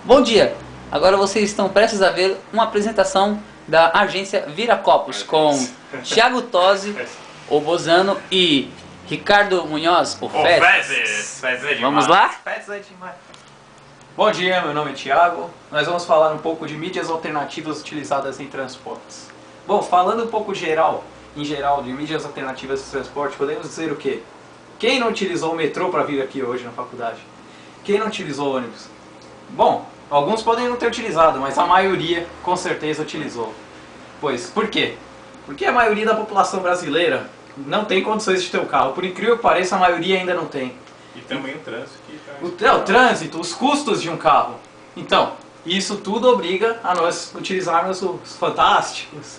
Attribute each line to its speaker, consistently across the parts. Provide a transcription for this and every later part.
Speaker 1: Bom dia! Agora vocês estão prestes a ver uma apresentação da agência Viracopos com Thiago Tosi, o Bozano e Ricardo Munhoz, o Fezes. Vamos lá?
Speaker 2: Fezes é demais. Bom dia, meu nome é Thiago. Nós vamos falar um pouco de mídias alternativas utilizadas em transportes. Bom, falando um pouco em geral de mídias alternativas de transporte, podemos dizer o quê? Quem não utilizou o metrô para vir aqui hoje na faculdade? Quem não utilizou o ônibus? Bom, alguns podem não ter utilizado, mas a maioria com certeza utilizou. Pois, por quê? Porque a maioria da população brasileira não tem condições de ter um carro. Por incrível que pareça, a maioria ainda não tem.
Speaker 3: E também o trânsito.
Speaker 2: O trânsito, os custos de um carro. Então, isso tudo obriga a nós utilizarmos os fantásticos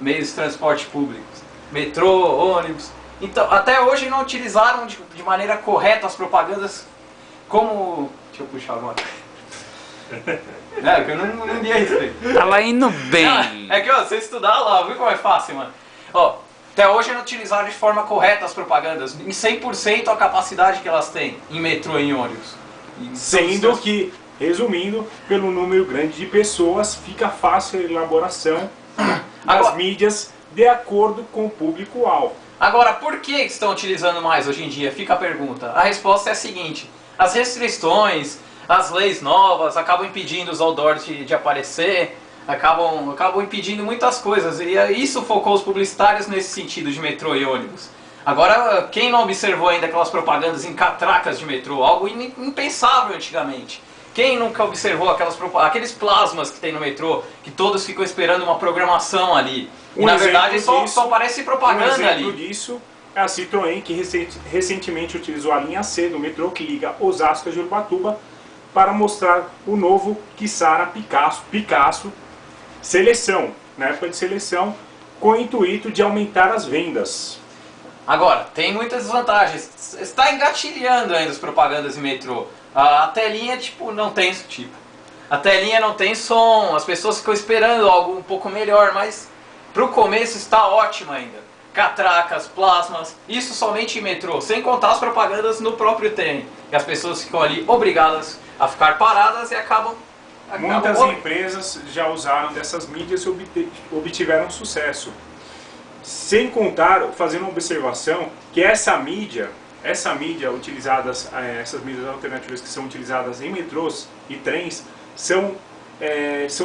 Speaker 2: meios de transporte públicos. Metrô, ônibus. Então, até hoje não utilizaram de maneira correta as propagandas como... Deixa eu puxar agora. É, que eu não li a respeito.
Speaker 1: Tava indo bem.
Speaker 2: É que ó, você estudar lá, viu como é fácil, mano? Ó, até hoje não utilizaram de forma correta as propagandas, em 100% a capacidade que elas têm em metrô e em ônibus.
Speaker 3: Sendo que, resumindo, pelo número grande de pessoas, fica fácil a elaboração das mídias de acordo com o público-alvo.
Speaker 2: Agora, por que estão utilizando mais hoje em dia? Fica a pergunta. A resposta é a seguinte: as restrições, as leis novas acabam impedindo os outdoors de aparecer, acabam impedindo muitas coisas, e isso focou os publicitários nesse sentido de metrô e ônibus. Agora, quem não observou ainda aquelas propagandas em catracas de metrô, algo impensável antigamente? Quem nunca observou aqueles plasmas que tem no metrô, que todos ficam esperando uma programação ali? E na verdade só aparece propaganda ali.
Speaker 3: Um exemplo disso é a Citroën, que recentemente utilizou a linha C do metrô, que liga Osasco a Jurubatuba, para mostrar o novo Kissara Picasso Seleção, na época de seleção, com o intuito de aumentar as vendas.
Speaker 2: Agora, tem muitas desvantagens. Está engatilhando ainda as propagandas em metrô. A telinha, não tem esse tipo. A telinha não tem som, as pessoas ficam esperando algo um pouco melhor, mas pro começo está ótimo ainda. Catracas, plasmas, isso somente em metrô, sem contar as propagandas no próprio trem. E as pessoas ficam ali obrigadas a ficar paradas e acabam...
Speaker 3: Muitas empresas já usaram dessas mídias e obtiveram sucesso. Sem contar, fazendo uma observação, que essas mídias utilizadas, essas mídias alternativas que são utilizadas em metrôs e trens, são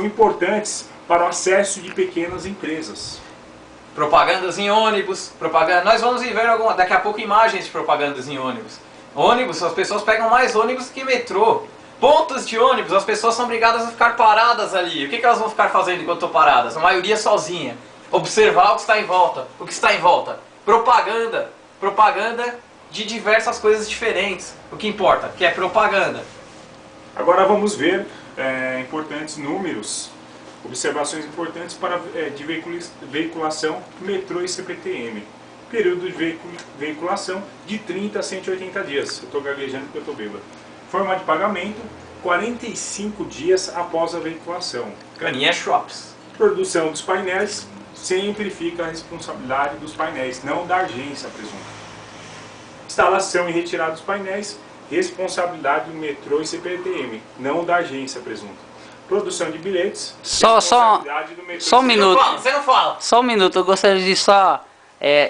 Speaker 3: importantes para o acesso de pequenas empresas.
Speaker 2: Propagandas em ônibus, nós vamos ver daqui a pouco imagens de propagandas em ônibus. Ônibus, as pessoas pegam mais ônibus que metrô. Pontos de ônibus, as pessoas são obrigadas a ficar paradas ali. O que elas vão ficar fazendo enquanto estão paradas? A maioria sozinha. Observar o que está em volta. O que está em volta? Propaganda. Propaganda de diversas coisas diferentes. O que importa? Que é propaganda.
Speaker 3: Agora vamos ver importantes números, observações importantes de veiculação metrô e CPTM. Período de veiculação de 30 a 180 dias. Eu estou gaguejando porque eu estou bêbado. Forma de pagamento, 45 dias após a veiculação.
Speaker 2: Caninha Shops.
Speaker 3: Produção dos painéis, sempre fica a responsabilidade dos painéis, não da agência, presumo. Instalação e retirada dos painéis, responsabilidade do metrô e CPTM, não da agência, presunto. Produção de bilhetes,
Speaker 1: Só um minuto.
Speaker 2: Você não fala.
Speaker 1: Só um minuto, eu gostaria de só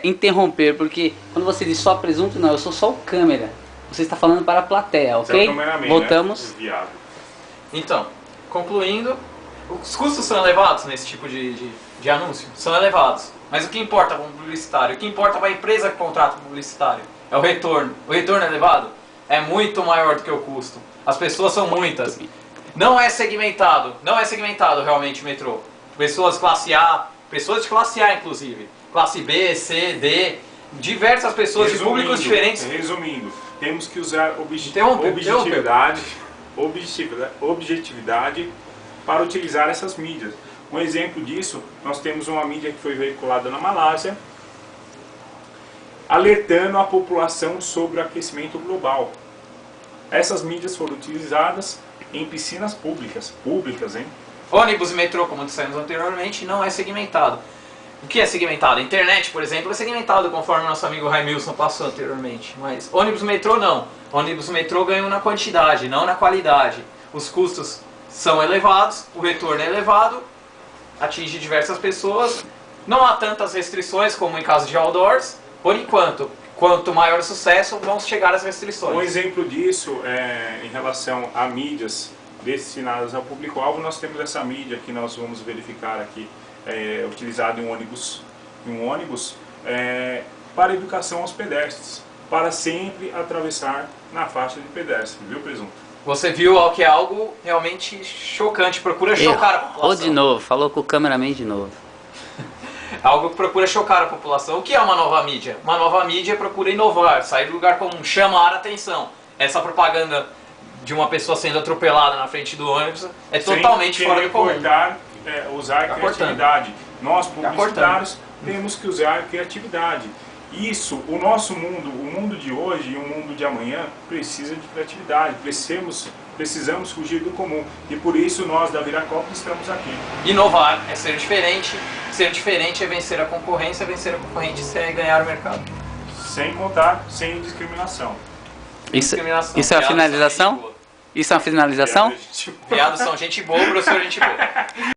Speaker 1: interromper, porque quando você diz só presunto, não, eu sou só o câmera. Você está falando para a plateia, ok? Voltamos.
Speaker 3: Né?
Speaker 2: Então, concluindo, os custos são elevados nesse tipo de anúncio? São elevados. Mas o que importa para um publicitário? O que importa para a empresa que contrata o publicitário? É o retorno. O retorno é elevado? É muito maior do que o custo. As pessoas são muitas. Não é segmentado realmente o metrô. Pessoas classe A, pessoas de classe A inclusive. Classe B, C, D, diversas pessoas de públicos diferentes.
Speaker 3: Resumindo, temos que usar objetividade para utilizar essas mídias. Um exemplo disso, nós temos uma mídia que foi veiculada na Malásia, alertando a população sobre o aquecimento global. Essas mídias foram utilizadas em piscinas públicas, hein?
Speaker 2: Ônibus e metrô, como dissemos anteriormente, não é segmentado. O que é segmentado? A internet, por exemplo, é segmentado, conforme nosso amigo Raimilson passou anteriormente. Mas ônibus e metrô não. Ônibus e metrô ganham na quantidade, não na qualidade. Os custos são elevados, o retorno é elevado, atinge diversas pessoas, não há tantas restrições como em caso de outdoors, por enquanto. Quanto maior o sucesso, vão chegar as restrições.
Speaker 3: Um exemplo disso é em relação a mídias destinadas ao público-alvo. Nós temos essa mídia que nós vamos verificar aqui, utilizada em um ônibus para educação aos pedestres, para sempre atravessar na faixa de pedestre, viu, Presunto?
Speaker 2: Você viu que é algo realmente chocante, procura chocar a população.
Speaker 1: Ou de novo, falou com o cameraman de novo.
Speaker 2: Algo que procura chocar a população. O que é uma nova mídia? Uma nova mídia procura inovar, sair do lugar comum, chamar a atenção. Essa propaganda de uma pessoa sendo atropelada na frente do ônibus é totalmente fora do comum.
Speaker 3: Usar criatividade. Nós, publicitários, temos que usar criatividade. Isso, o nosso mundo, o mundo de hoje e o mundo de amanhã precisa de criatividade. Precisamos fugir do comum. E por isso nós da Viracopos estamos aqui.
Speaker 2: Inovar é ser diferente. Ser diferente é vencer a concorrência é ganhar o mercado.
Speaker 3: Sem contar, sem discriminação.
Speaker 1: Isso é a finalização? Isso é uma finalização?
Speaker 2: Viados são gente boa, professor gente boa.